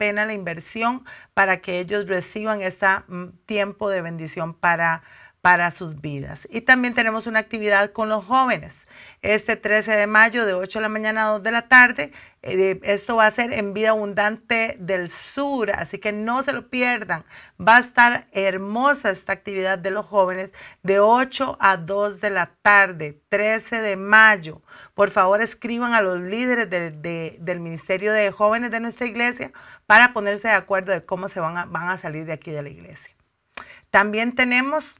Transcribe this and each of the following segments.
pena la inversión para que ellos reciban este tiempo de bendición para sus vidas. Y también tenemos una actividad con los jóvenes. Este 13 de mayo de 8 de la mañana a 2 de la tarde. Esto va a ser en Vida Abundante del Sur, así que no se lo pierdan. Va a estar hermosa esta actividad de los jóvenes de 8 a 2 de la tarde, 13 de mayo. Por favor, escriban a los líderes del Ministerio de Jóvenes de nuestra iglesia para ponerse de acuerdo de cómo van a salir de aquí de la iglesia. También tenemos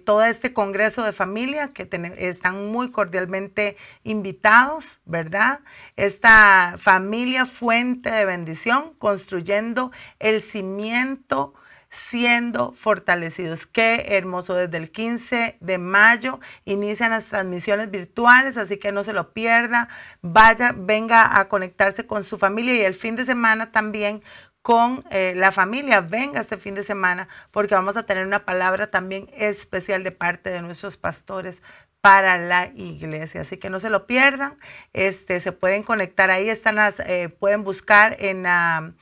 todo este congreso de familia que están muy cordialmente invitados, ¿verdad? Esta familia fuente de bendición, construyendo el cimiento, siendo fortalecidos. Qué hermoso. Desde el 15 de mayo inician las transmisiones virtuales, así que no se lo pierda. Venga a conectarse con su familia, y el fin de semana también con la familia. Venga este fin de semana porque vamos a tener una palabra también especial de parte de nuestros pastores para la iglesia. Así que no se lo pierdan. Se pueden conectar ahí, pueden buscar en la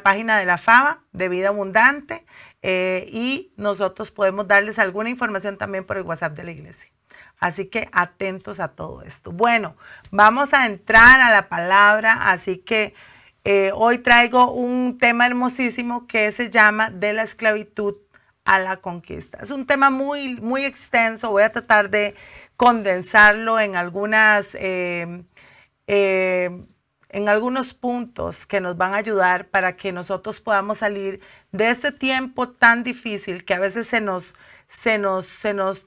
página de la FABA de Vida Abundante, y nosotros podemos darles alguna información también por el WhatsApp de la iglesia. Así que atentos a todo esto. Bueno, vamos a entrar a la palabra, así que hoy traigo un tema hermosísimo que se llama De la esclavitud a la conquista. Es un tema muy, muy extenso. Voy a tratar de condensarlo en algunos puntos que nos van a ayudar para que nosotros podamos salir de este tiempo tan difícil que a veces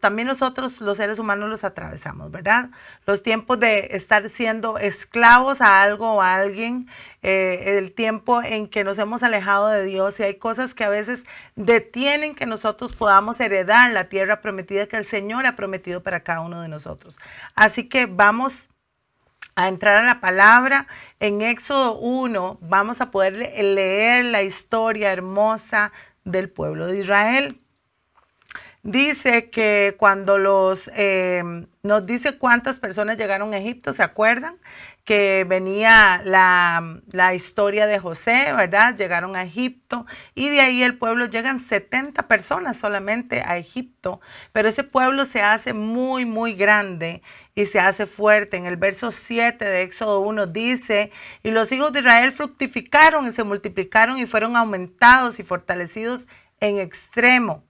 también nosotros los seres humanos los atravesamos, ¿verdad? Los tiempos de estar siendo esclavos a algo o a alguien, el tiempo en que nos hemos alejado de Dios, y hay cosas que a veces detienen que nosotros podamos heredar la tierra prometida que el Señor ha prometido para cada uno de nosotros. Así que vamos a entrar a la palabra. En Éxodo 1 vamos a poder leer la historia hermosa del pueblo de Israel. Dice que cuando nos dice cuántas personas llegaron a Egipto, ¿se acuerdan? Que venía la historia de José, ¿verdad? Llegaron a Egipto y de ahí el pueblo, llegan 70 personas solamente a Egipto, pero ese pueblo se hace muy, muy grande y se hace fuerte. En el verso 7 de Éxodo 1 dice: y los hijos de Israel fructificaron y se multiplicaron y fueron aumentados y fortalecidos en extremo.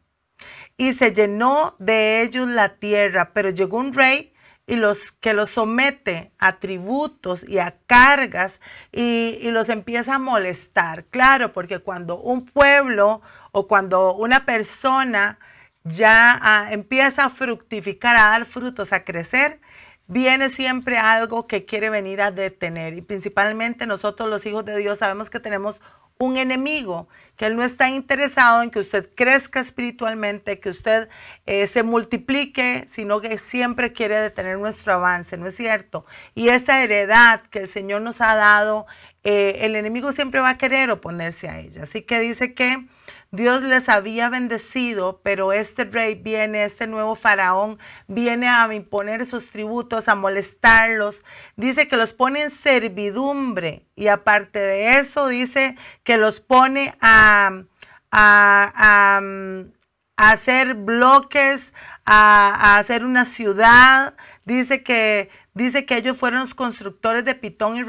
Y se llenó de ellos la tierra, pero llegó un rey y que los somete a tributos y a cargas y los empieza a molestar. Claro, porque cuando un pueblo o cuando una persona ya empieza a fructificar, a dar frutos, a crecer, viene siempre algo que quiere venir a detener. Y principalmente nosotros los hijos de Dios sabemos que tenemos un enemigo, que él no está interesado en que usted crezca espiritualmente, que usted se multiplique, sino que siempre quiere detener nuestro avance, ¿no es cierto? Y esa heredad que el Señor nos ha dado, el enemigo siempre va a querer oponerse a ella. Así que dice que Dios les había bendecido, pero este rey este nuevo faraón viene a imponer esos tributos, a molestarlos. Dice que los pone en servidumbre y aparte de eso dice que los pone a hacer bloques, a hacer una ciudad. Dice que ellos fueron los constructores de Pitón y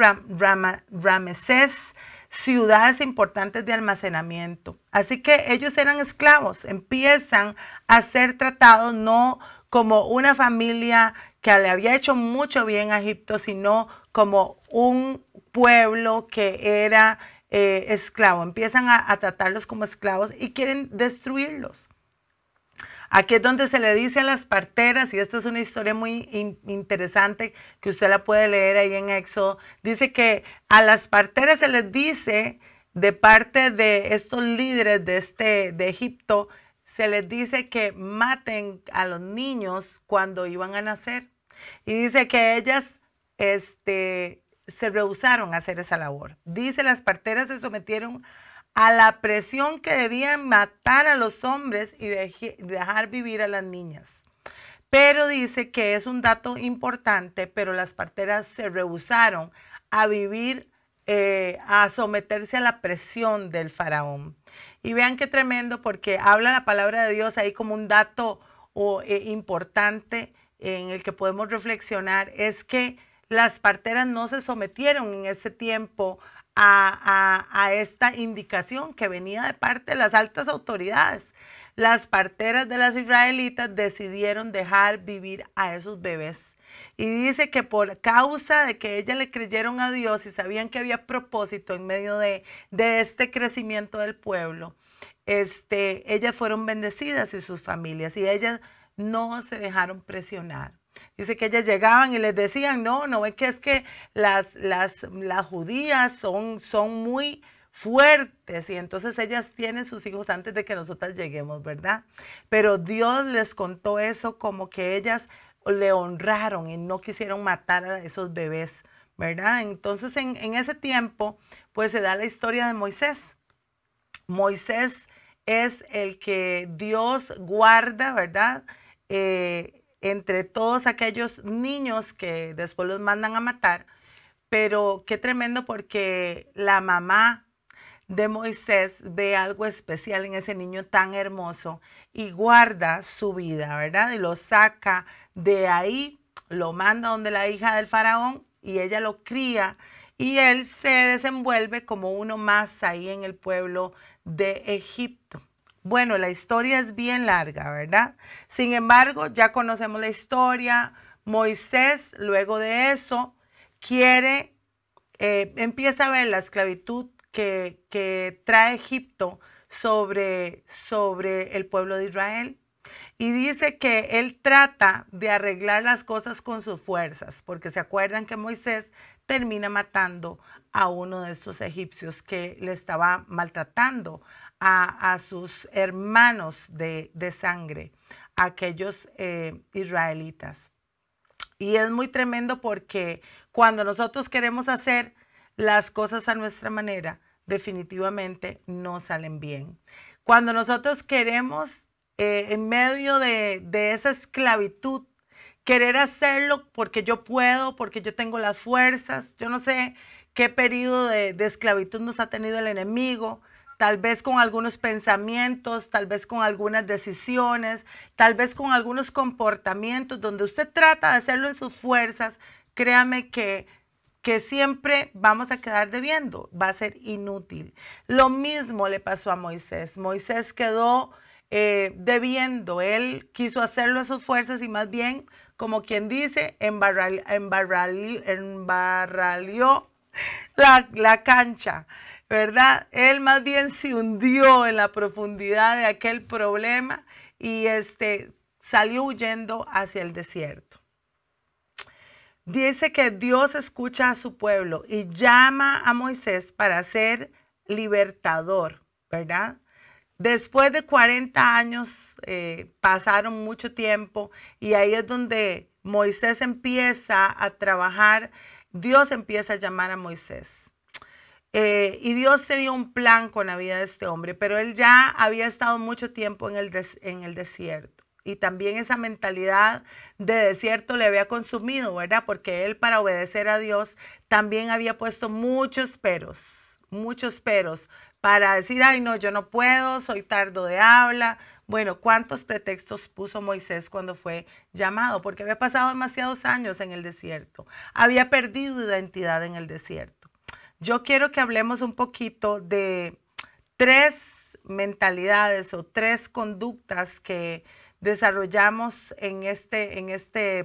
Ramesés, ciudades importantes de almacenamiento. Así que ellos eran esclavos, empiezan a ser tratados no como una familia que le había hecho mucho bien a Egipto, sino como un pueblo que era esclavo. Empiezan a tratarlos como esclavos y quieren destruirlos. Aquí es donde se le dice a las parteras, y esta es una historia muy interesante que usted la puede leer ahí en Éxodo. Dice que a las parteras se les dice, de parte de estos líderes de Egipto, se les dice que maten a los niños cuando iban a nacer. Y dice que ellas se rehusaron a hacer esa labor. Dice, las parteras se sometieron a la presión que debían matar a los hombres y dejar vivir a las niñas. Pero dice que es un dato importante, pero las parteras se rehusaron a vivir a someterse a la presión del faraón. Y vean qué tremendo, porque habla la palabra de Dios ahí como un dato importante en el que podemos reflexionar, es que las parteras no se sometieron en ese tiempo a esta indicación que venía de parte de las altas autoridades. Las parteras de las israelitas decidieron dejar vivir a esos bebés. Y dice que por causa de que ellas le creyeron a Dios y sabían que había propósito en medio de este crecimiento del pueblo, ellas fueron bendecidas y sus familias, y ellas no se dejaron presionar. Dice que ellas llegaban y les decían, no ven que es que las judías son muy fuertes, y entonces ellas tienen sus hijos antes de que nosotras lleguemos, ¿verdad? Pero Dios les contó eso como que ellas le honraron y no quisieron matar a esos bebés, ¿verdad? Entonces en ese tiempo pues se da la historia de Moisés. Moisés es el que Dios guarda, ¿verdad? Entre todos aquellos niños que después los mandan a matar. Pero qué tremendo, porque la mamá de Moisés ve algo especial en ese niño tan hermoso y guarda su vida, ¿verdad? Y lo saca de ahí, lo manda donde la hija del faraón y ella lo cría, y él se desenvuelve como uno más ahí en el pueblo de Egipto. Bueno, la historia es bien larga, ¿verdad? Sin embargo, ya conocemos la historia. Moisés, luego de eso, empieza a ver la esclavitud que trae Egipto sobre el pueblo de Israel. Y dice que él trata de arreglar las cosas con sus fuerzas, porque se acuerdan que Moisés termina matando a uno de estos egipcios que le estaba maltratando a sus hermanos de sangre, aquellos israelitas. Y es muy tremendo, porque cuando nosotros queremos hacer las cosas a nuestra manera, definitivamente no salen bien. Cuando nosotros queremos, en medio de esa esclavitud, querer hacerlo porque yo puedo, porque yo tengo las fuerzas, yo no sé qué periodo de esclavitud nos ha tenido el enemigo, tal vez con algunos pensamientos, tal vez con algunas decisiones, tal vez con algunos comportamientos donde usted trata de hacerlo en sus fuerzas. Créame que siempre vamos a quedar debiendo, va a ser inútil. Lo mismo le pasó a Moisés. Moisés quedó debiendo, él quiso hacerlo a sus fuerzas y más bien, como quien dice, embarralió la cancha, ¿verdad? Él más bien se hundió en la profundidad de aquel problema y salió huyendo hacia el desierto. Dice que Dios escucha a su pueblo y llama a Moisés para ser libertador, ¿verdad? Después de 40 años pasaron mucho tiempo, y ahí es donde Moisés empieza a trabajar. Dios empieza a llamar a Moisés. Y Dios tenía un plan con la vida de este hombre, pero él ya había estado mucho tiempo en el desierto. Y también esa mentalidad de desierto le había consumido, ¿verdad? Porque él, para obedecer a Dios, también había puesto muchos peros para decir, ay no, yo no puedo, soy tardo de habla. Bueno, ¿cuántos pretextos puso Moisés cuando fue llamado? Porque había pasado demasiados años en el desierto, había perdido identidad en el desierto. Yo quiero que hablemos un poquito de 3 mentalidades o 3 conductas que desarrollamos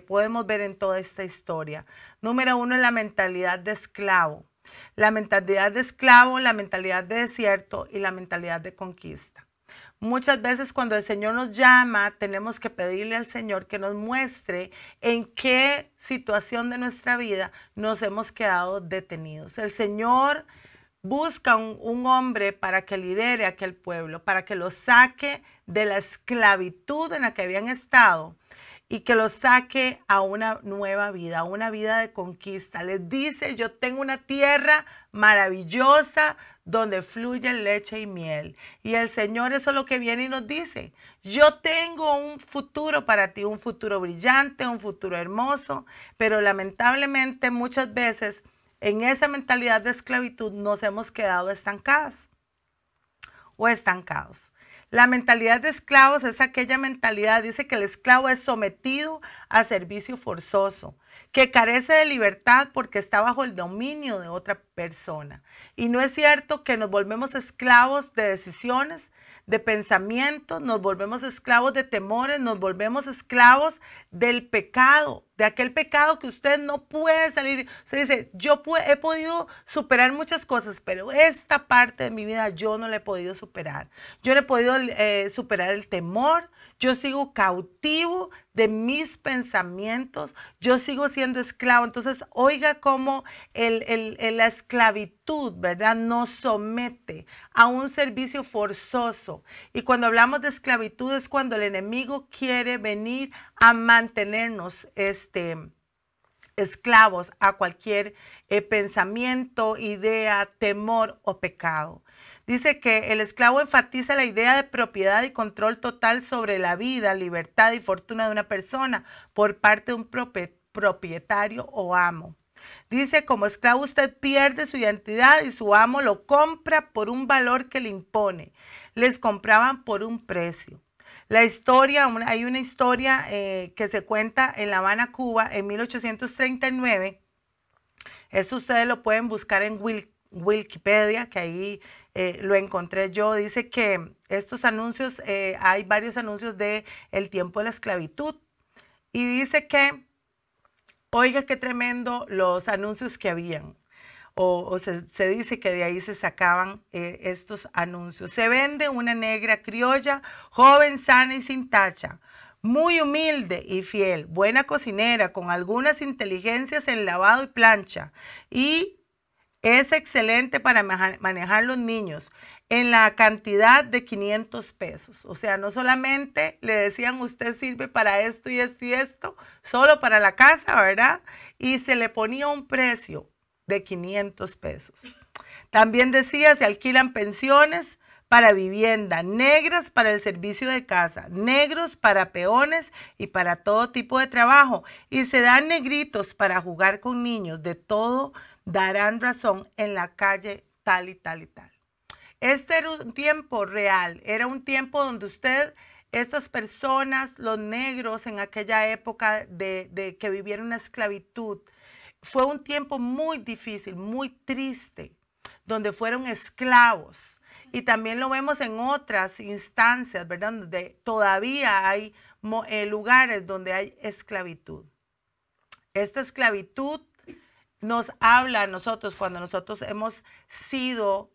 podemos ver en toda esta historia. Número 1 es la mentalidad de esclavo. La mentalidad de esclavo, la mentalidad de desierto y la mentalidad de conquista. Muchas veces cuando el Señor nos llama, tenemos que pedirle al Señor que nos muestre en qué situación de nuestra vida nos hemos quedado detenidos. El Señor busca un hombre para que lidere a aquel pueblo, para que lo saque de la esclavitud en la que habían estado y que los saque a una nueva vida, a una vida de conquista. Les dice, yo tengo una tierra maravillosa donde fluye leche y miel. Y el Señor eso es lo que viene y nos dice. Yo tengo un futuro para ti, un futuro brillante, un futuro hermoso, pero lamentablemente muchas veces en esa mentalidad de esclavitud nos hemos quedado estancadas o estancados. La mentalidad de esclavos es aquella mentalidad, dice que el esclavo es sometido a servicio forzoso, que carece de libertad porque está bajo el dominio de otra persona. Y no es cierto que nos volvemos esclavos de decisiones, de pensamientos, nos volvemos esclavos de temores, nos volvemos esclavos del pecado, de aquel pecado que usted no puede salir. Usted dice, yo he podido superar muchas cosas, pero esta parte de mi vida yo no la he podido superar. Yo no he podido superar el temor, yo sigo cautivo de mis pensamientos, yo sigo siendo esclavo. Entonces, oiga cómo la esclavitud, ¿verdad?, nos somete a un servicio forzoso. Y cuando hablamos de esclavitud es cuando el enemigo quiere venir a mantenernos esclavos a cualquier pensamiento, idea, temor o pecado. Dice que el esclavo enfatiza la idea de propiedad y control total sobre la vida, libertad y fortuna de una persona por parte de un propietario o amo. Dice, como esclavo usted pierde su identidad y su amo lo compra por un valor que le impone. Les compraban por un precio. La historia, hay una historia que se cuenta en La Habana, Cuba, en 1839. Esto ustedes lo pueden buscar en Wikipedia, que ahí lo encontré yo. Dice que estos anuncios, hay varios anuncios de el tiempo de la esclavitud. Y dice que, oiga qué tremendo los anuncios que habían. Se dice que de ahí se sacaban estos anuncios. Se vende una negra criolla, joven, sana y sin tacha, muy humilde y fiel, buena cocinera, con algunas inteligencias en lavado y plancha, y es excelente para manejar los niños en la cantidad de 500 pesos. O sea, no solamente le decían usted sirve para esto y esto y esto, solo para la casa, ¿verdad? Y se le ponía un precio de 500 pesos. También decía, se alquilan pensiones para vivienda, negras para el servicio de casa, negros para peones y para todo tipo de trabajo, y se dan negritos para jugar con niños, de todo darán razón en la calle tal y tal y tal. Este era un tiempo real, era un tiempo donde estas personas, los negros en aquella época de que vivieron una esclavitud, fue un tiempo muy difícil, muy triste, donde fueron esclavos. Y también lo vemos en otras instancias, ¿verdad?, donde todavía hay lugares donde hay esclavitud. Esta esclavitud nos habla a nosotros cuando nosotros hemos sido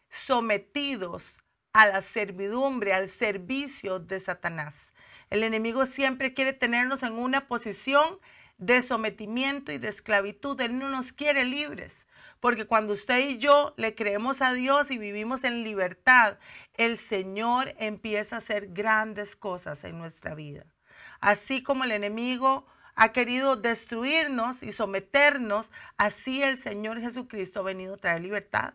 sometidos a la servidumbre, al servicio de Satanás. El enemigo siempre quiere tenernos en una posición de sometimiento y de esclavitud. Él no nos quiere libres, porque cuando usted y yo le creemos a Dios y vivimos en libertad, el Señor empieza a hacer grandes cosas en nuestra vida. Así como el enemigo ha querido destruirnos y someternos, así el Señor Jesucristo ha venido a traer libertad.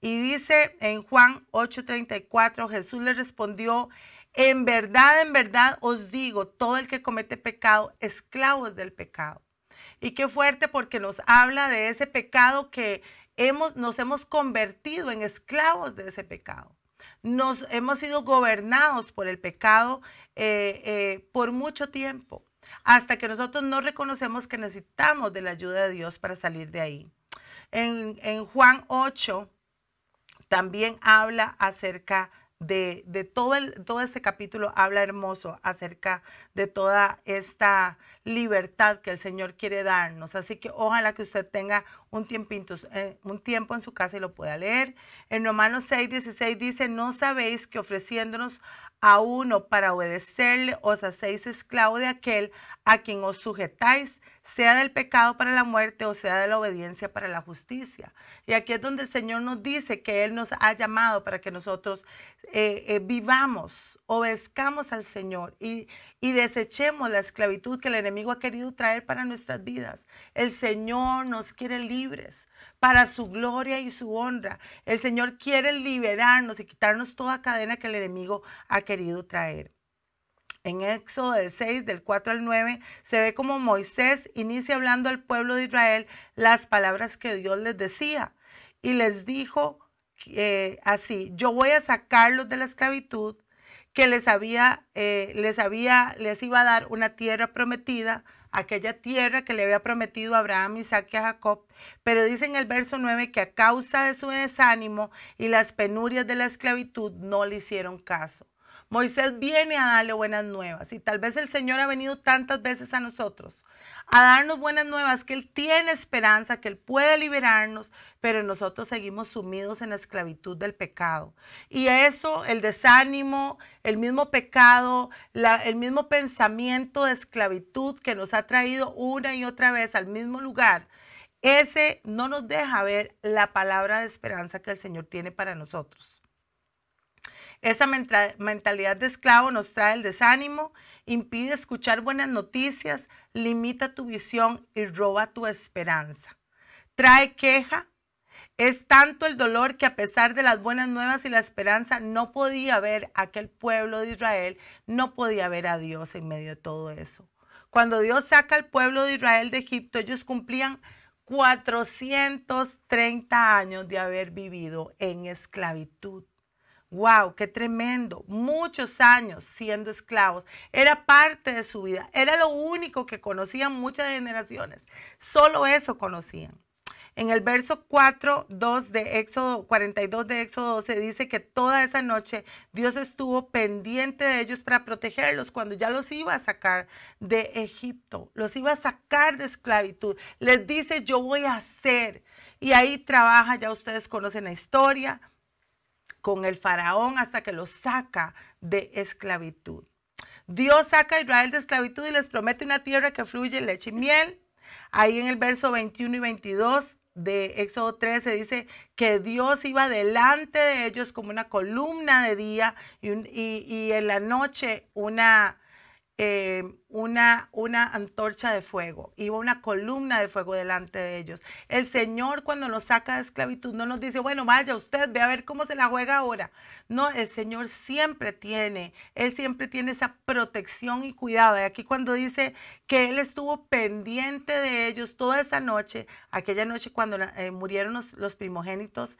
Y dice en Juan 8:34, Jesús le respondió, en verdad os digo, todo el que comete pecado, esclavo es del pecado. Y qué fuerte, porque nos habla de ese pecado que nos hemos convertido en esclavos de ese pecado. Hemos sido gobernados por el pecado por mucho tiempo, hasta que nosotros no reconocemos que necesitamos de la ayuda de Dios para salir de ahí. En Juan 8 también habla acerca de todo este capítulo, habla hermoso acerca de toda esta libertad que el Señor quiere darnos. Así que ojalá que usted tenga un tiempo en su casa y lo pueda leer. En Romanos 6:16 dice, ¿no sabéis que ofreciéndonos a uno para obedecerle, os hacéis esclavo de aquel a quien os sujetáis, sea del pecado para la muerte o sea de la obediencia para la justicia? Y aquí es donde el Señor nos dice que Él nos ha llamado para que nosotros vivamos, obedezcamos al Señor y desechemos la esclavitud que el enemigo ha querido traer para nuestras vidas. El Señor nos quiere libres para su gloria y su honra. El Señor quiere liberarnos y quitarnos toda cadena que el enemigo ha querido traer. En Éxodo 6, del 4 al 9, se ve como Moisés inicia hablando al pueblo de Israel las palabras que Dios les decía. Y les dijo así: yo voy a sacarlos de la esclavitud, que les iba a dar una tierra prometida, aquella tierra que le había prometido a Abraham, Isaac y a Jacob. Pero dice en el verso 9 que a causa de su desánimo y las penurias de la esclavitud no le hicieron caso. Moisés viene a darle buenas nuevas, y tal vez el Señor ha venido tantas veces a nosotros a darnos buenas nuevas, que Él tiene esperanza, que Él puede liberarnos, pero nosotros seguimos sumidos en la esclavitud del pecado. Y eso, el desánimo, el mismo pecado, el mismo pensamiento de esclavitud que nos ha traído una y otra vez al mismo lugar, ese no nos deja ver la palabra de esperanza que el Señor tiene para nosotros. Esa mentalidad de esclavo nos trae el desánimo, impide escuchar buenas noticias, limita tu visión y roba tu esperanza. Trae queja. Es tanto el dolor que a pesar de las buenas nuevas y la esperanza, no podía ver aquel pueblo de Israel, no podía ver a Dios en medio de todo eso. Cuando Dios saca al pueblo de Israel de Egipto, ellos cumplían 430 años de haber vivido en esclavitud. ¡Wow! ¡Qué tremendo! Muchos años siendo esclavos. Era parte de su vida. Era lo único que conocían muchas generaciones. Solo eso conocían. En el verso 42 de Éxodo 12 dice que toda esa noche Dios estuvo pendiente de ellos para protegerlos cuando ya los iba a sacar de Egipto. Los iba a sacar de esclavitud. Les dice: yo voy a hacer. Y ahí trabaja, ya ustedes conocen la historia, con el faraón hasta que los saca de esclavitud. Dios saca a Israel de esclavitud y les promete una tierra que fluye leche y miel. Ahí en el verso 21 y 22 de Éxodo 13 dice que Dios iba delante de ellos como una columna de día y en la noche una antorcha de fuego, iba una columna de fuego delante de ellos. El Señor, cuando nos saca de esclavitud, no nos dice: bueno, vaya usted, ve a ver cómo se la juega ahora. No, el Señor Él siempre tiene esa protección y cuidado. Y aquí cuando dice que Él estuvo pendiente de ellos toda esa noche, aquella noche cuando murieron los primogénitos,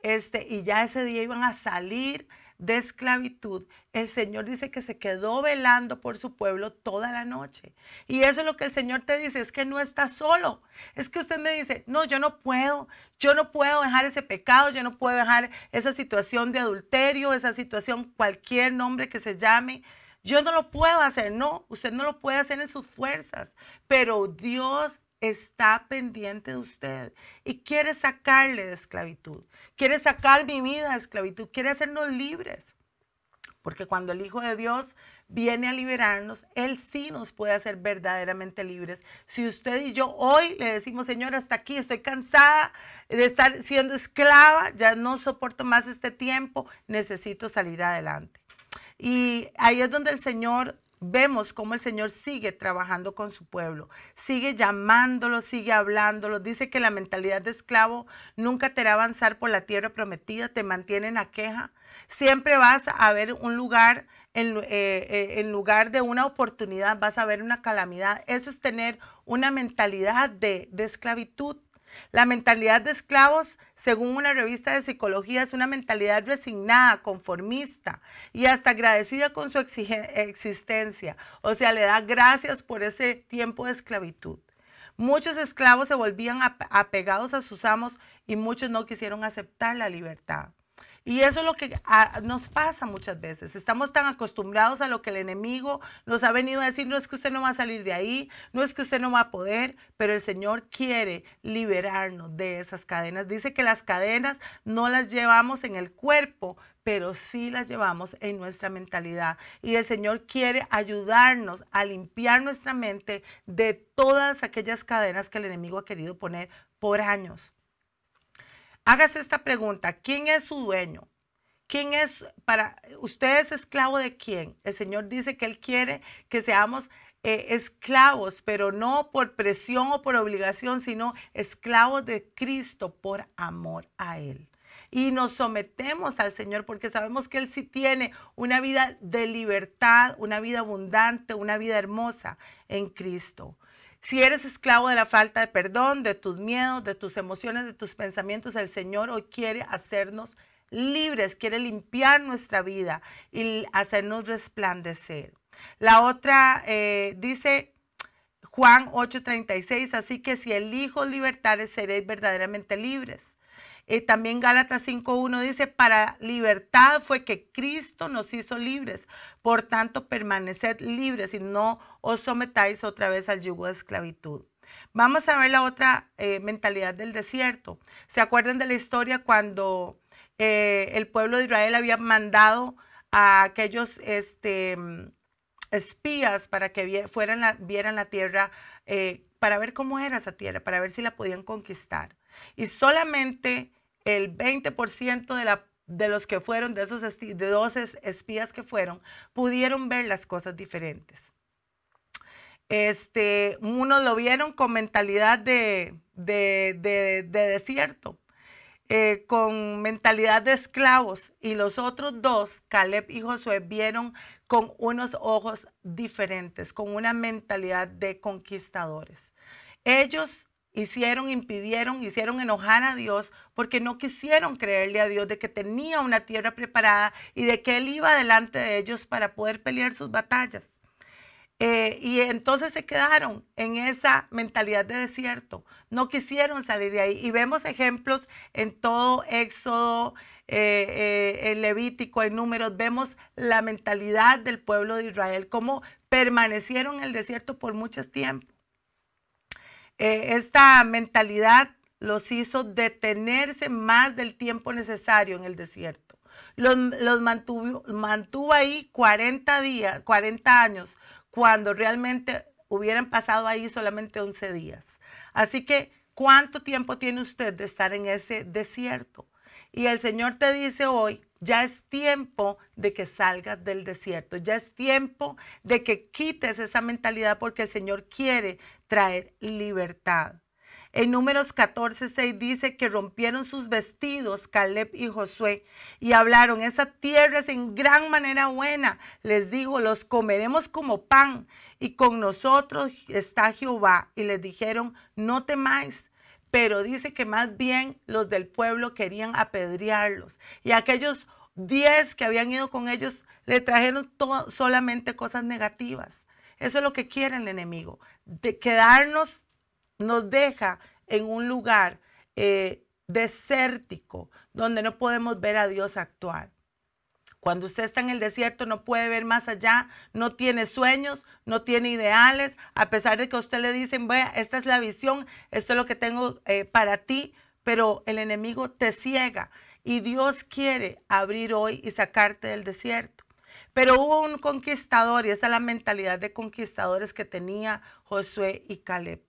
y ya ese día iban a salir de esclavitud, el Señor dice que se quedó velando por su pueblo toda la noche. Y eso es lo que el Señor te dice: es que no estás solo. Es que usted me dice: no, yo no puedo dejar ese pecado, yo no puedo dejar esa situación de adulterio, esa situación, cualquier nombre que se llame. Yo no lo puedo hacer. No, usted no lo puede hacer en sus fuerzas, pero Dios está pendiente de usted y quiere sacarle de esclavitud, quiere sacar mi vida de esclavitud, quiere hacernos libres, porque cuando el Hijo de Dios viene a liberarnos, Él sí nos puede hacer verdaderamente libres. Si usted y yo hoy le decimos: Señor, hasta aquí, estoy cansada de estar siendo esclava, ya no soporto más este tiempo, necesito salir adelante. Y ahí es donde el Señor, vemos cómo el Señor sigue trabajando con su pueblo, sigue llamándolos, sigue hablándolos. Dice que la mentalidad de esclavo nunca te hará avanzar por la tierra prometida, te mantiene en la queja. Siempre vas a ver un lugar, en lugar de una oportunidad, vas a ver una calamidad. Eso es tener una mentalidad de esclavitud. La mentalidad de esclavos, según una revista de psicología, es una mentalidad resignada, conformista y hasta agradecida con su existencia. O sea, le da gracias por ese tiempo de esclavitud. Muchos esclavos se volvían apegados a sus amos y muchos no quisieron aceptar la libertad. Y eso es lo que nos pasa muchas veces. Estamos tan acostumbrados a lo que el enemigo nos ha venido a decir: no es que usted no va a salir de ahí, no es que usted no va a poder, pero el Señor quiere liberarnos de esas cadenas. Dice que las cadenas no las llevamos en el cuerpo, pero sí las llevamos en nuestra mentalidad. Y el Señor quiere ayudarnos a limpiar nuestra mente de todas aquellas cadenas que el enemigo ha querido poner por años. Hágase esta pregunta: ¿quién es su dueño? ¿Quién es para usted? ¿Es esclavo de quién? El Señor dice que Él quiere que seamos esclavos, pero no por presión o por obligación, sino esclavos de Cristo por amor a Él. y nos sometemos al Señor porque sabemos que Él sí tiene una vida de libertad, una vida abundante, una vida hermosa en Cristo. Si eres esclavo de la falta de perdón, de tus miedos, de tus emociones, de tus pensamientos, el Señor hoy quiere hacernos libres, quiere limpiar nuestra vida y hacernos resplandecer. La otra dice Juan 8:36, así que si el Hijo os libertare, seréis verdaderamente libres. También Gálatas 5:1 dice, para libertad fue que Cristo nos hizo libres. Por tanto, permaneced libres y no os sometáis otra vez al yugo de esclavitud. Vamos a ver la otra mentalidad del desierto. ¿Se acuerdan de la historia cuando el pueblo de Israel había mandado a aquellos espías para que vieran la tierra, para ver cómo era esa tierra, para ver si la podían conquistar? Y solamente el 20% de los que fueron, de esos de 12 espías que fueron, pudieron ver las cosas diferentes. Unos lo vieron con mentalidad de desierto, con mentalidad de esclavos, y los otros dos, Caleb y Josué, vieron con unos ojos diferentes, con una mentalidad de conquistadores. Ellos hicieron enojar a Dios porque no quisieron creerle a Dios de que tenía una tierra preparada y de que Él iba delante de ellos para poder pelear sus batallas. Y entonces se quedaron en esa mentalidad de desierto, no quisieron salir de ahí. Y vemos ejemplos en todo Éxodo, en Levítico, en Números, vemos la mentalidad del pueblo de Israel, cómo permanecieron en el desierto por mucho tiempo. Esta mentalidad los hizo detenerse más del tiempo necesario en el desierto. Los mantuvo ahí 40 años, cuando realmente hubieran pasado ahí solamente 11 días. Así que, ¿cuánto tiempo tiene usted de estar en ese desierto? Y el Señor te dice hoy, ya es tiempo de que salgas del desierto, ya es tiempo de que quites esa mentalidad porque el Señor quiere traer libertad. En Números 14:6 dice que rompieron sus vestidos Caleb y Josué y hablaron, esa tierra es en gran manera buena. Les digo, los comeremos como pan y con nosotros está Jehová. Y les dijeron, no temáis. Pero dice que más bien los del pueblo querían apedrearlos. Y aquellos 10 que habían ido con ellos le trajeron solamente cosas negativas. Eso es lo que quiere el enemigo, de quedarnos. Nos deja en un lugar desértico, donde no podemos ver a Dios actuar. Cuando usted está en el desierto no puede ver más allá, no tiene sueños, no tiene ideales, a pesar de que a usted le dicen, bueno, esta es la visión, esto es lo que tengo para ti, pero el enemigo te ciega y Dios quiere abrir hoy y sacarte del desierto. Pero hubo un conquistador, y esa es la mentalidad de conquistadores que tenía Josué y Caleb.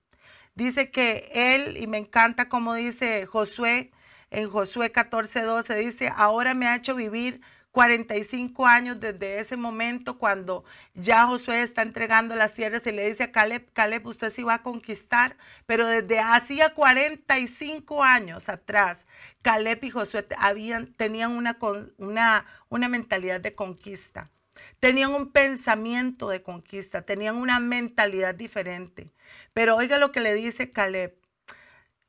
Dice que él, y me encanta como dice Josué, en Josué 14:12, dice, ahora me ha hecho vivir 45 años desde ese momento cuando ya Josué está entregando las tierras y le dice a Caleb, Caleb, usted sí va a conquistar, pero desde hacía 45 años atrás, Caleb y Josué tenían una mentalidad de conquista. Tenían un pensamiento de conquista, tenían una mentalidad diferente. Pero oiga lo que le dice Caleb.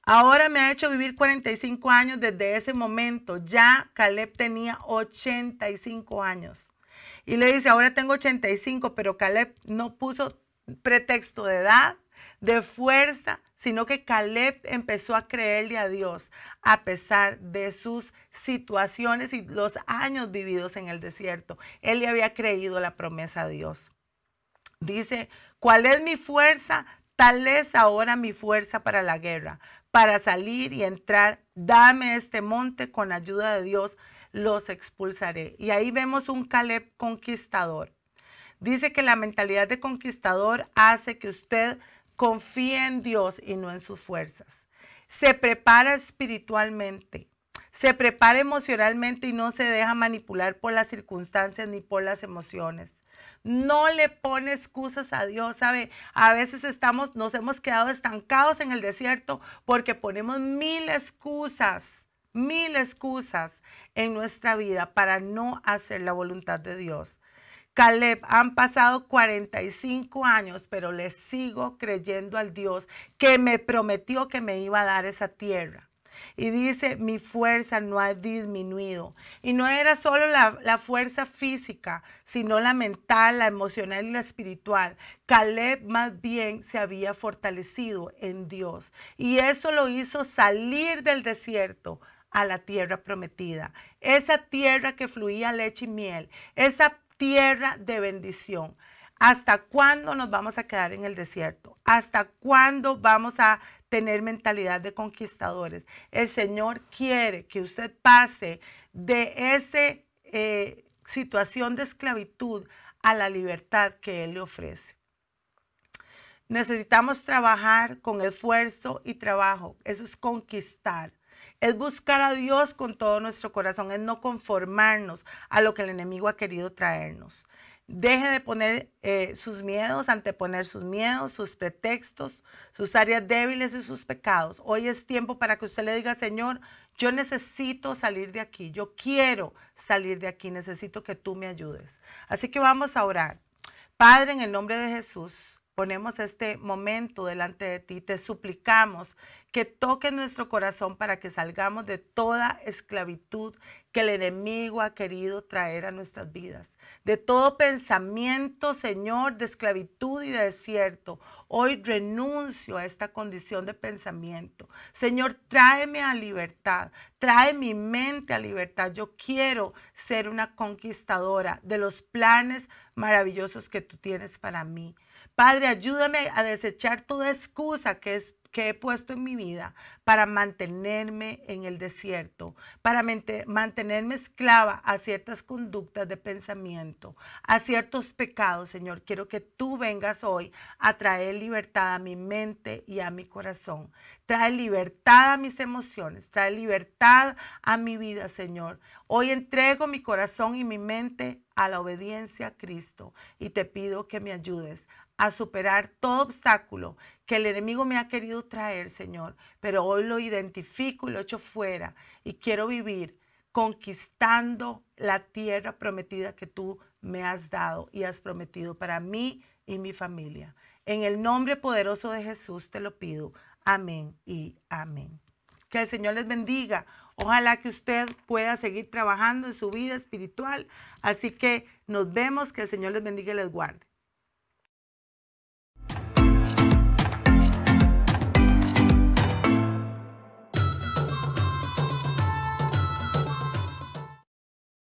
Ahora me ha hecho vivir 45 años desde ese momento. Ya Caleb tenía 85 años. Y le dice, ahora tengo 85, pero Caleb no puso pretexto de edad, de fuerza, sino que Caleb empezó a creerle a Dios a pesar de sus situaciones y los años vividos en el desierto. Él le había creído la promesa a Dios. Dice, ¿cuál es mi fuerza? Tal es ahora mi fuerza para la guerra, para salir y entrar. Dame este monte, con ayuda de Dios los expulsaré. Y ahí vemos un Caleb conquistador. Dice que la mentalidad de conquistador hace que usted confíe en Dios y no en sus fuerzas. Se prepara espiritualmente, se prepara emocionalmente y no se deja manipular por las circunstancias ni por las emociones. No le pone excusas a Dios, ¿sabe? A veces nos hemos quedado estancados en el desierto porque ponemos 1000 excusas mil excusas en nuestra vida para no hacer la voluntad de Dios. Caleb, han pasado 45 años, pero le sigo creyendo al Dios que me prometió que me iba a dar esa tierra. Y dice, mi fuerza no ha disminuido. Y no era solo la fuerza física, sino la mental, la emocional y la espiritual. Caleb más bien se había fortalecido en Dios. Y eso lo hizo salir del desierto a la tierra prometida. Esa tierra que fluía leche y miel. Esa tierra de bendición. ¿Hasta cuándo nos vamos a quedar en el desierto? ¿Hasta cuándo vamos a tener mentalidad de conquistadores? El Señor quiere que usted pase de esa situación de esclavitud a la libertad que Él le ofrece. Necesitamos trabajar con esfuerzo y trabajo. Eso es conquistar. Es buscar a Dios con todo nuestro corazón. Es no conformarnos a lo que el enemigo ha querido traernos. Deje de poner sus miedos, anteponer sus miedos, sus pretextos, sus áreas débiles y sus pecados. Hoy es tiempo para que usted le diga, Señor, yo necesito salir de aquí. Yo quiero salir de aquí. Necesito que tú me ayudes. Así que vamos a orar. Padre, en el nombre de Jesús, ponemos este momento delante de ti. Te suplicamos que toques nuestro corazón para que salgamos de toda esclavitud que el enemigo ha querido traer a nuestras vidas. De todo pensamiento, Señor, de esclavitud y de desierto. Hoy renuncio a esta condición de pensamiento. Señor, tráeme a libertad. Trae mi mente a libertad. Yo quiero ser una conquistadora de los planes maravillosos que tú tienes para mí. Padre, ayúdame a desechar toda excusa que he puesto en mi vida para mantenerme en el desierto, para mantenerme esclava a ciertas conductas de pensamiento, a ciertos pecados, Señor. Quiero que tú vengas hoy a traer libertad a mi mente y a mi corazón. Trae libertad a mis emociones, trae libertad a mi vida, Señor. Hoy entrego mi corazón y mi mente a la obediencia a Cristo y te pido que me ayudes a superar todo obstáculo que el enemigo me ha querido traer, Señor. Pero hoy lo identifico y lo echo fuera y quiero vivir conquistando la tierra prometida que tú me has dado y has prometido para mí y mi familia. En el nombre poderoso de Jesús te lo pido. Amén y amén. Que el Señor les bendiga. Ojalá que usted pueda seguir trabajando en su vida espiritual. Así que nos vemos. Que el Señor les bendiga y les guarde.